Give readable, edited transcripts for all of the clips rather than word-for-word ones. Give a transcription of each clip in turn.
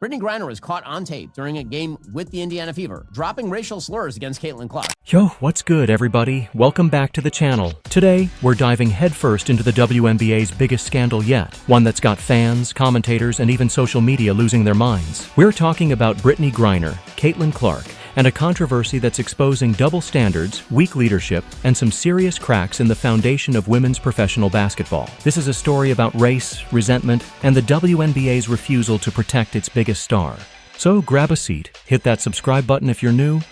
Brittney Griner was caught on tape during a game with the Indiana Fever, dropping racial slurs against Clark. Yo, what's good, everybody? Welcome back to the channel. Today, we're diving headfirst into the WNBA's biggest scandal yet, one that's got fans, commentators, and even social media losing their minds. We're talking about Brittney Griner, Clark, and a controversy that's exposing double standards, weak leadership, and some serious cracks in the foundation of women's professional basketball. This is a story about race, resentment, and the WNBA's refusal to protect its biggest star. So grab a seat, hit that subscribe button if you're new,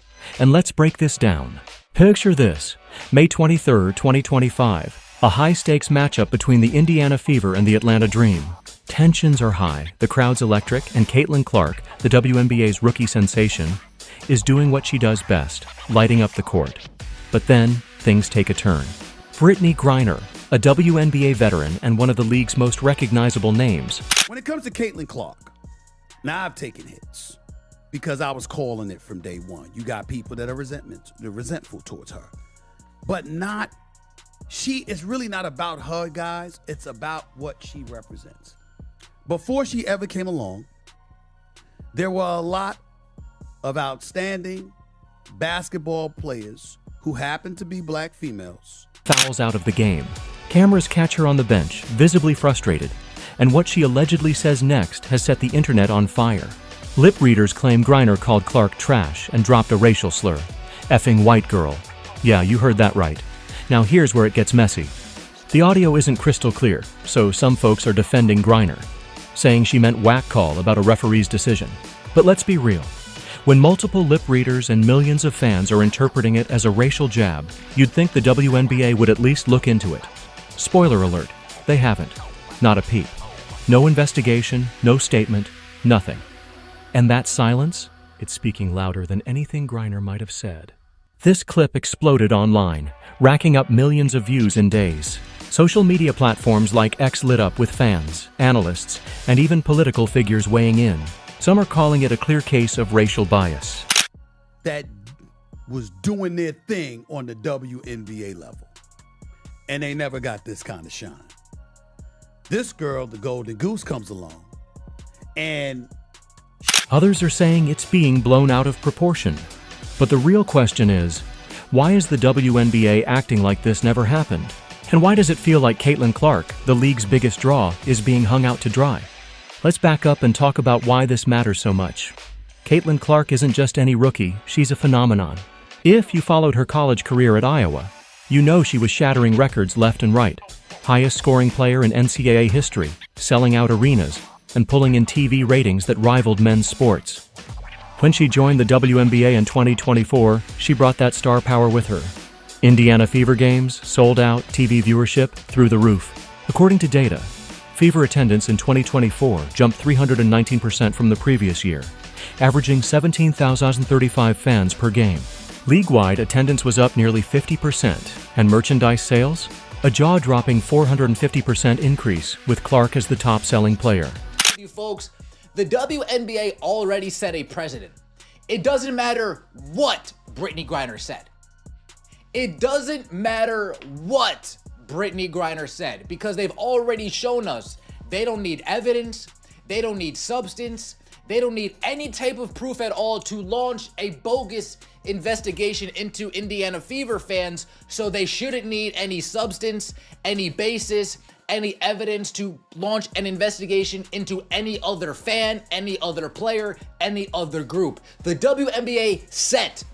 and let's break this down. Picture this: May 23, 2025, a high-stakes matchup between the Indiana Fever and the Atlanta Dream. Tensions are high, the crowd's electric, and Clark, the WNBA's rookie sensation, is doing what she does best, lighting up the court. But then, things take a turn. Brittney Griner, a WNBA veteran and one of the league's most recognizable names. When it comes to Clark, now I've taken hits because I was calling it from day one. You got people that are resentful towards her. But it's really not about her, guys. It's about what she represents. Before she ever came along, there were a lot of outstanding basketball players who happened to be black females. Fouls out of the game. Cameras catch her on the bench, visibly frustrated, and what she allegedly says next has set the internet on fire. Lip readers claim Griner called Clark trash and dropped a racial slur. Effing white girl. Yeah, you heard that right. Now here's where it gets messy. The audio isn't crystal clear, so some folks are defending Griner, saying she meant whack call about a referee's decision. But let's be real. When multiple lip readers and millions of fans are interpreting it as a racial jab, you'd think the WNBA would at least look into it. Spoiler alert, they haven't. Not a peep. No investigation, no statement, nothing. And that silence? It's speaking louder than anything Griner might have said. This clip exploded online, racking up millions of views in days. Social media platforms like X lit up with fans, analysts, and even political figures weighing in. Some are calling it a clear case of racial bias. That was doing their thing on the WNBA level. And they never got this kind of shine. This girl, the Golden Goose, comes along. And others are saying it's being blown out of proportion. But the real question is, why is the WNBA acting like this never happened? And why does it feel like Clark, the league's biggest draw, is being hung out to dry? Let's back up and talk about why this matters so much. Clark isn't just any rookie, she's a phenomenon. If you followed her college career at Iowa, you know she was shattering records left and right. Highest scoring player in NCAA history, selling out arenas, and pulling in TV ratings that rivaled men's sports. When she joined the WNBA in 2024, she brought that star power with her. Indiana Fever games, sold out, TV viewership, through the roof. According to data, Fever attendance in 2024 jumped 319% from the previous year, averaging 17,035 fans per game. League-wide, attendance was up nearly 50%, and merchandise sales? A jaw-dropping 450% increase, with Clark as the top-selling player. You folks, the WNBA already set a precedent. It doesn't matter what Brittney Griner said. It doesn't matter what Brittney Griner said, because they've already shown us they don't need evidence, they don't need substance, they don't need any type of proof at all to launch a bogus investigation into Indiana Fever fans, so they shouldn't need any substance, any basis, any evidence to launch an investigation into any other fan, any other player, any other group. The WNBA set.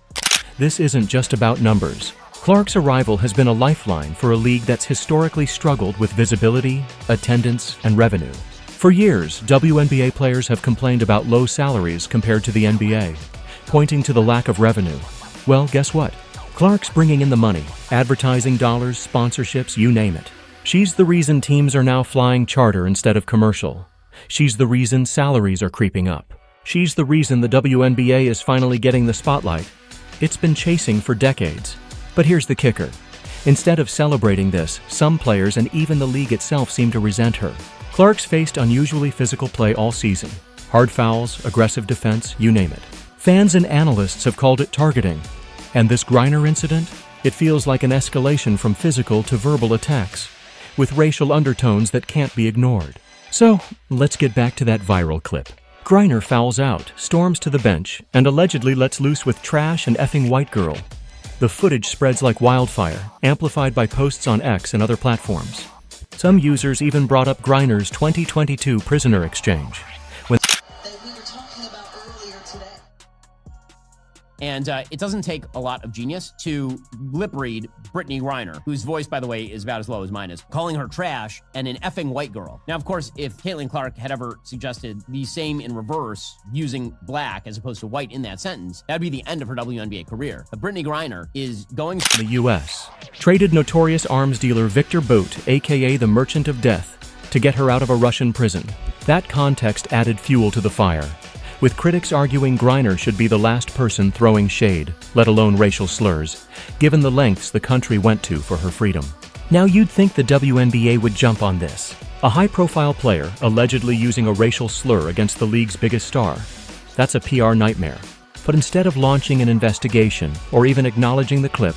This isn't just about numbers. Clark's arrival has been a lifeline for a league that's historically struggled with visibility, attendance, and revenue. For years, WNBA players have complained about low salaries compared to the NBA, pointing to the lack of revenue. Well, guess what? Clark's bringing in the money, advertising dollars, sponsorships, you name it. She's the reason teams are now flying charter instead of commercial. She's the reason salaries are creeping up. She's the reason the WNBA is finally getting the spotlight it's been chasing for decades. But here's the kicker. Instead of celebrating this, some players and even the league itself seem to resent her. Clark's faced unusually physical play all season. Hard fouls, aggressive defense, you name it. Fans and analysts have called it targeting. And this Griner incident? It feels like an escalation from physical to verbal attacks, with racial undertones that can't be ignored. So, let's get back to that viral clip. Griner fouls out, storms to the bench, and allegedly lets loose with trash and effing white girl. The footage spreads like wildfire, amplified by posts on X and other platforms. Some users even brought up Griner's 2022 prisoner exchange. And it doesn't take a lot of genius to lip read Brittney Griner, whose voice, by the way, is about as low as mine is, calling her trash and an effing white girl. Now, of course, if Clark had ever suggested the same in reverse, using black as opposed to white in that sentence, that'd be the end of her WNBA career. But Brittney Griner is going to the U.S. Traded notorious arms dealer Victor Bout, a.k.a. the Merchant of Death, to get her out of a Russian prison. That context added fuel to the fire, with critics arguing Griner should be the last person throwing shade, let alone racial slurs, given the lengths the country went to for her freedom. Now you'd think the WNBA would jump on this. A high-profile player allegedly using a racial slur against the league's biggest star. That's a PR nightmare. But instead of launching an investigation or even acknowledging the clip,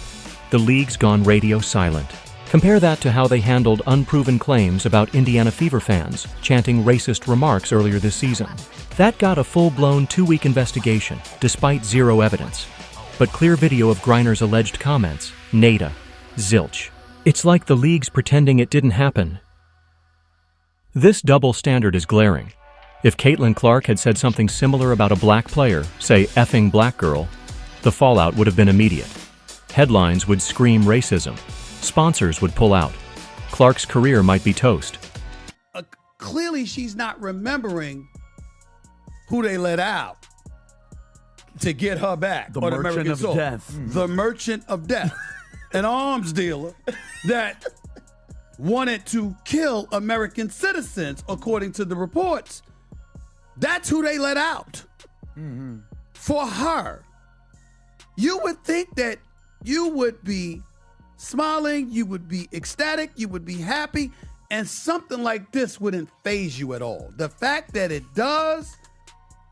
the league's gone radio silent. Compare that to how they handled unproven claims about Indiana Fever fans chanting racist remarks earlier this season. That got a full-blown 2-week investigation, despite zero evidence. But clear video of Griner's alleged comments, nada, zilch. It's like the league's pretending it didn't happen. This double standard is glaring. If Clark had said something similar about a black player, say effing black girl, the fallout would have been immediate. Headlines would scream racism. Sponsors would pull out. Clark's career might be toast. Clearly, she's not remembering who they let out to get her back. The Merchant of Death. The Merchant of Death. An arms dealer that wanted to kill American citizens, according to the reports. That's who they let out. For her. You would think that you would be smiling, you would be ecstatic, you would be happy, and something like this wouldn't faze you at all. The fact that it does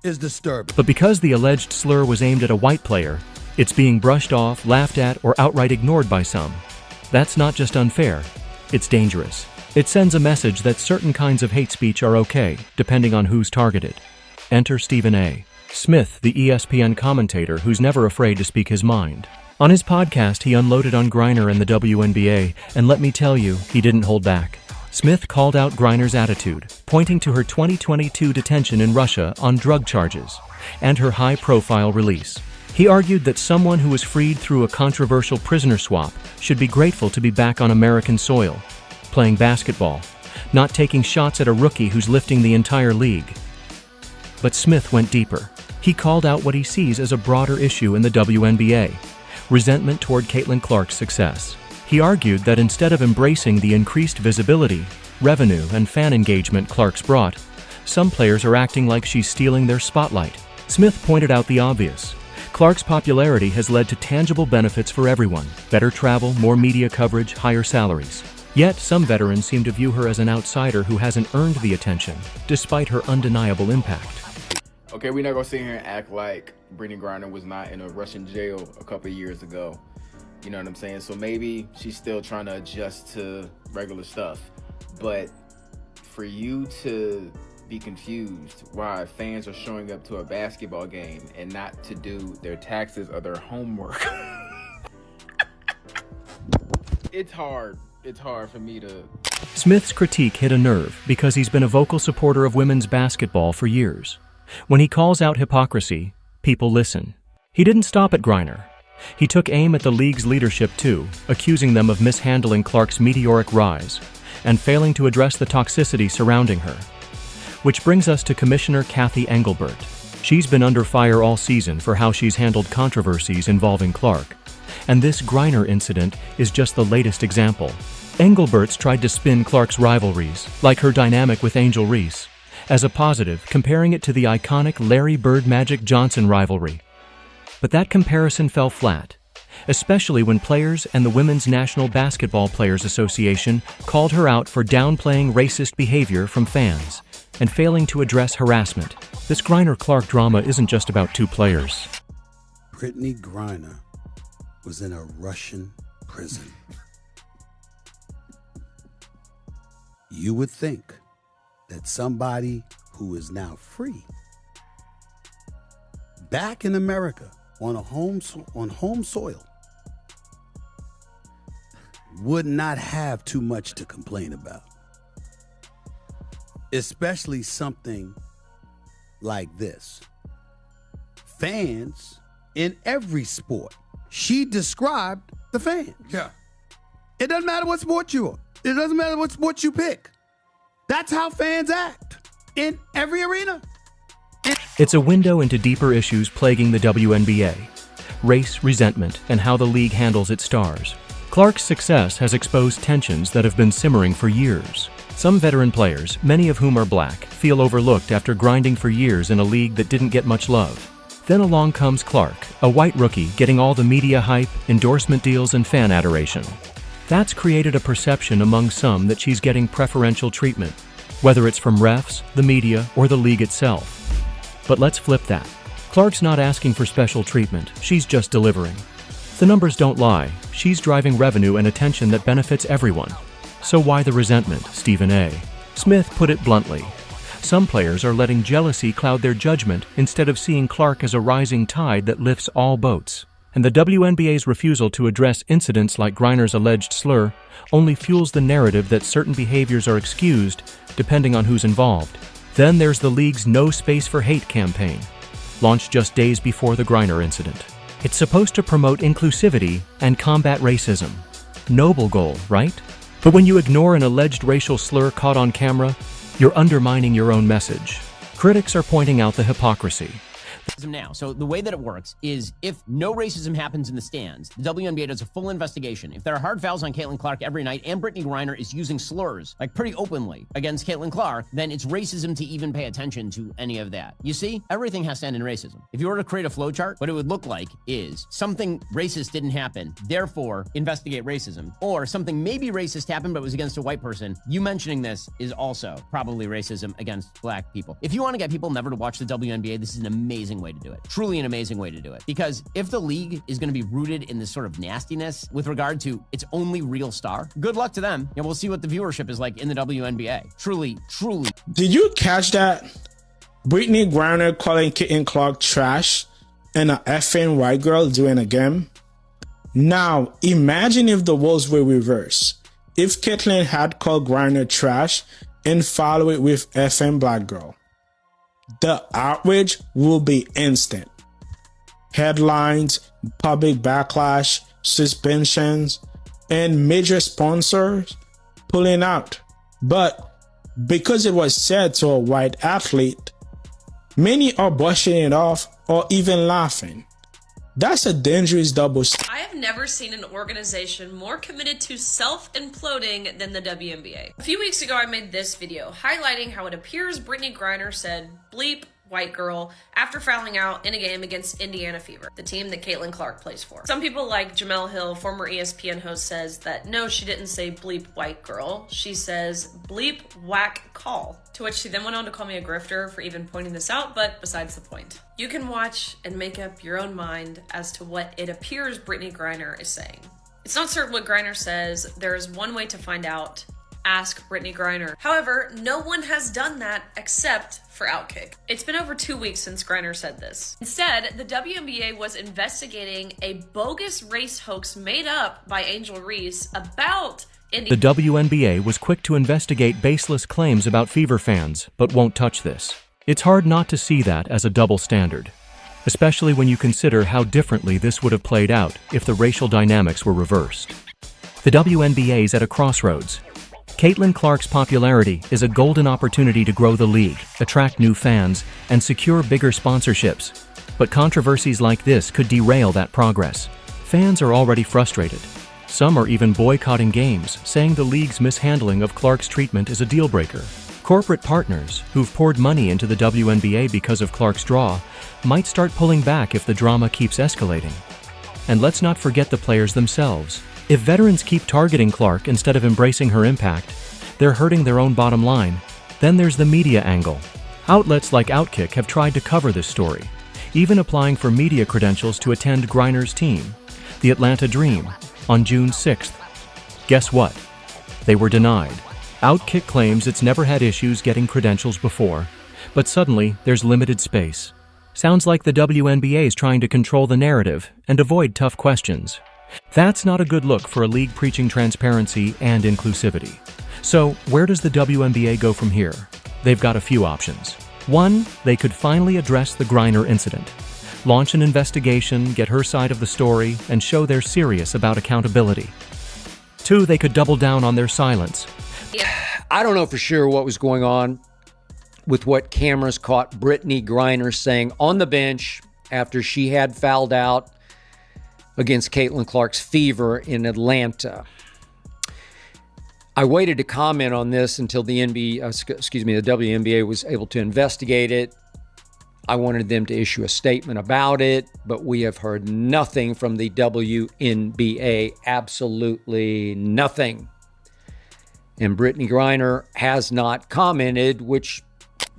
is disturbing. But because the alleged slur was aimed at a white player, it's being brushed off, laughed at, or outright ignored by some. That's not just unfair, it's dangerous. It sends a message that certain kinds of hate speech are okay, depending on who's targeted. Enter Stephen A. Smith, the ESPN commentator who's never afraid to speak his mind. On his podcast, he unloaded on Griner and the WNBA, and let me tell you, he didn't hold back. Smith called out Griner's attitude, pointing to her 2022 detention in Russia on drug charges, and her high-profile release. He argued that someone who was freed through a controversial prisoner swap should be grateful to be back on American soil, playing basketball, not taking shots at a rookie who's lifting the entire league. But Smith went deeper. He called out what he sees as a broader issue in the WNBA, resentment toward Clark's success. He argued that instead of embracing the increased visibility, revenue, and fan engagement Clark's brought, some players are acting like she's stealing their spotlight. Smith pointed out the obvious. Clark's popularity has led to tangible benefits for everyone: better travel, more media coverage, higher salaries. Yet, some veterans seem to view her as an outsider who hasn't earned the attention, despite her undeniable impact. Okay, we're not gonna sit here and act like Brittney Griner was not in a Russian jail a couple of years ago. You know what I'm saying? So maybe she's still trying to adjust to regular stuff. But for you to be confused why fans are showing up to a basketball game and not to do their taxes or their homework, it's hard. It's hard for me to... Smith's critique hit a nerve because he's been a vocal supporter of women's basketball for years. When he calls out hypocrisy, people listen. He didn't stop at Griner. He took aim at the league's leadership too, accusing them of mishandling Clark's meteoric rise and failing to address the toxicity surrounding her. Which brings us to Commissioner Kathy Engelbert. She's been under fire all season for how she's handled controversies involving Clark. And this Griner incident is just the latest example. Engelbert's tried to spin Clark's rivalries, like her dynamic with Angel Reese, as a positive, comparing it to the iconic Larry Bird Magic Johnson rivalry. But that comparison fell flat, especially when players and the Women's National Basketball Players Association called her out for downplaying racist behavior from fans and failing to address harassment. This Griner-Clark drama isn't just about two players. Brittney Griner was in a Russian prison. You would think that somebody who is now free back in America on home soil would not have too much to complain about. Especially something like this. Fans in every sport. She described the fans. Yeah. It doesn't matter what sport you are. It doesn't matter what sport you pick. That's how fans act in every arena. It's a window into deeper issues plaguing the WNBA: race, resentment, and how the league handles its stars. Clark's success has exposed tensions that have been simmering for years. Some veteran players, many of whom are black, feel overlooked after grinding for years in a league that didn't get much love. Then along comes Clark, a white rookie getting all the media hype, endorsement deals, and fan adoration. That's created a perception among some that she's getting preferential treatment, whether it's from refs, the media, or the league itself. But let's flip that. Clark's not asking for special treatment, she's just delivering. The numbers don't lie, she's driving revenue and attention that benefits everyone. So why the resentment, Stephen A. Smith put it bluntly. Some players are letting jealousy cloud their judgment instead of seeing Clark as a rising tide that lifts all boats. And the WNBA's refusal to address incidents like Griner's alleged slur only fuels the narrative that certain behaviors are excused, depending on who's involved. Then there's the league's No Space for Hate campaign, launched just days before the Griner incident. It's supposed to promote inclusivity and combat racism. Noble goal, right? But when you ignore an alleged racial slur caught on camera, you're undermining your own message. Critics are pointing out the hypocrisy. Now, so the way that it works is if no racism happens in the stands, the WNBA does a full investigation. If there are hard fouls on Caitlin-Clark every night and Brittney Griner is using slurs, like pretty openly, against Caitlin-Clark, then it's racism to even pay attention to any of that. You see, everything has to end in racism. If you were to create a flowchart, what it would look like is something racist didn't happen, therefore investigate racism. Or something maybe racist happened but was against a white person. You mentioning this is also probably racism against black people. If you want to get people never to watch the WNBA, this is an amazing way to do it. Truly an amazing way to do it. Because if the league is going to be rooted in this sort of nastiness with regard to its only real star, good luck to them. And we'll see what the viewership is like in the WNBA. Truly. Did you catch that? Brittney Griner calling Caitlin-Clark trash and a effing white girl doing a game? Now, imagine if the roles were reversed. If Caitlin had called Griner trash and followed it with effing black girl. The outrage will be instant. Headlines, public backlash, suspensions, and major sponsors pulling out. But because it was said to a white athlete, many are brushing it off or even laughing. That's a dangerous double standard. I have never seen an organization more committed to self-imploding than the WNBA. A few weeks ago, I made this video highlighting how it appears Brittney Griner said, bleep, white girl, after fouling out in a game against Indiana Fever, the team that Caitlin-Clark plays for. Some people like Jamel Hill, former ESPN host, says that no, she didn't say bleep white girl. She says bleep whack call, to which she then went on to call me a grifter for even pointing this out, but besides the point. You can watch and make up your own mind as to what it appears Brittney Griner is saying. It's not certain what Griner says. There is one way to find out. Ask Brittney Griner. However, no one has done that except for Outkick. It's been over 2 weeks since Griner said this. Instead, the WNBA was investigating a bogus race hoax made up by Angel Reese about The WNBA was quick to investigate baseless claims about Fever fans, but won't touch this. It's hard not to see that as a double standard, especially when you consider how differently this would have played out if the racial dynamics were reversed. The WNBA's at a crossroads. Caitlin-Clark's popularity is a golden opportunity to grow the league, attract new fans, and secure bigger sponsorships. But controversies like this could derail that progress. Fans are already frustrated. Some are even boycotting games, saying the league's mishandling of Clark's treatment is a deal-breaker. Corporate partners, who've poured money into the WNBA because of Clark's draw, might start pulling back if the drama keeps escalating. And let's not forget the players themselves. If veterans keep targeting Clark instead of embracing her impact, they're hurting their own bottom line. Then there's the media angle. Outlets like Outkick have tried to cover this story, even applying for media credentials to attend Griner's team, the Atlanta Dream, on June 6th. Guess what? They were denied. Outkick claims it's never had issues getting credentials before, but suddenly there's limited space. Sounds like the WNBA is trying to control the narrative and avoid tough questions. That's not a good look for a league preaching transparency and inclusivity. So, where does the WNBA go from here? They've got a few options. One, they could finally address the Griner incident. Launch an investigation, get her side of the story, and show they're serious about accountability. Two, they could double down on their silence. I don't know for sure what was going on with what cameras caught Brittney Griner saying on the bench after she had fouled out against Clark's Fever in Atlanta. I waited to comment on this until the WNBA was able to investigate it. I wanted them to issue a statement about it, but we have heard nothing from the WNBA, absolutely nothing. And Brittney Griner has not commented, which...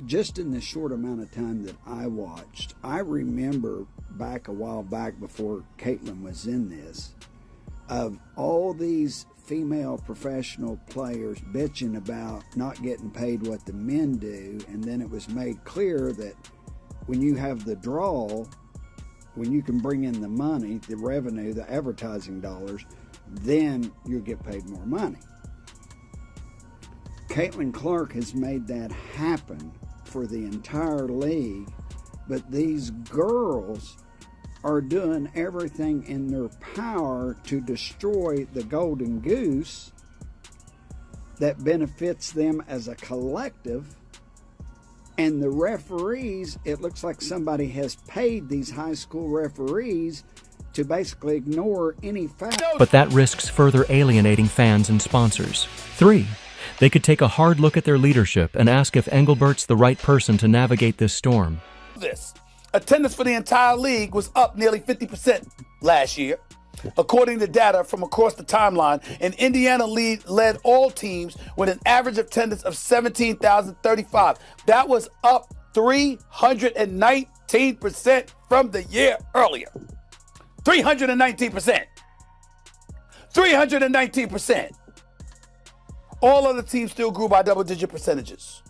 Just in the short amount of time that I watched, I remember back a while back before Caitlin was in this, of all these female professional players bitching about not getting paid what the men do, and then it was made clear that when you have the draw, when you can bring in the money, the revenue, the advertising dollars, then you'll get paid more money. Griner-Clark has made that happen for the entire league, but these girls are doing everything in their power to destroy the Golden Goose that benefits them as a collective. And the referees, it looks like somebody has paid these high school referees to basically ignore any fact. But that risks further alienating fans and sponsors. Three, they could take a hard look at their leadership and ask if Engelbert's the right person to navigate this storm. Attendance for the entire league was up nearly 50% last year, according to data from across the timeline, and Indiana led all teams with an average attendance of 17,035. That was up 319% from the year earlier. 319%. 319%. All other teams still grew by double-digit percentages.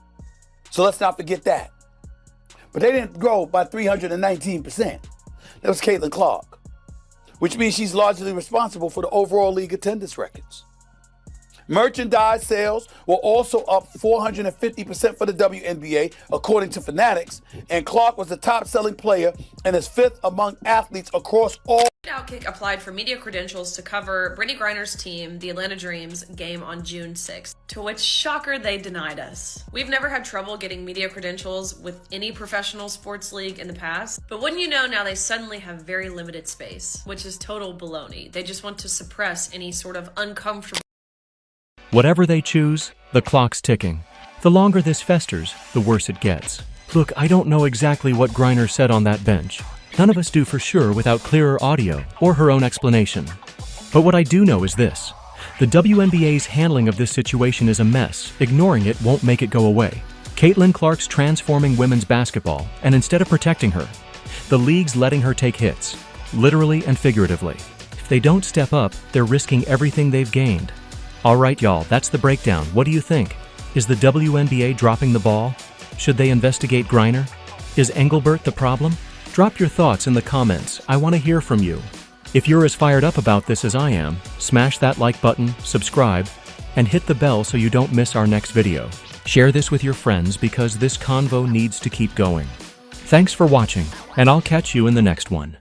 So let's not forget that. But they didn't grow by 319%. That was Clark, which means she's largely responsible for the overall league attendance records. Merchandise sales were also up 450% for the WNBA, according to Fanatics, and Clark was the top-selling player and is fifth among athletes across all. Outkick applied for media credentials to cover Brittney Griner's team, the Atlanta Dreams, game on June 6th, to which, shocker, they denied us. We've never had trouble getting media credentials with any professional sports league in the past, but wouldn't you know, now they suddenly have very limited space, which is total baloney. They just want to suppress any sort of uncomfortable... Whatever they choose, the clock's ticking. The longer this festers, the worse it gets. Look, I don't know exactly what Griner said on that bench. None of us do for sure without clearer audio or her own explanation. But what I do know is this. The WNBA's handling of this situation is a mess. Ignoring it won't make it go away. Clark's transforming women's basketball, and instead of protecting her, the league's letting her take hits, literally and figuratively. If they don't step up, they're risking everything they've gained. All right, y'all, that's the breakdown. What do you think? Is the WNBA dropping the ball? Should they investigate Griner? Is Engelbert the problem? Drop your thoughts in the comments. I want to hear from you. If you're as fired up about this as I am, smash that like button, subscribe, and hit the bell so you don't miss our next video. Share this with your friends because this convo needs to keep going. Thanks for watching, and I'll catch you in the next one.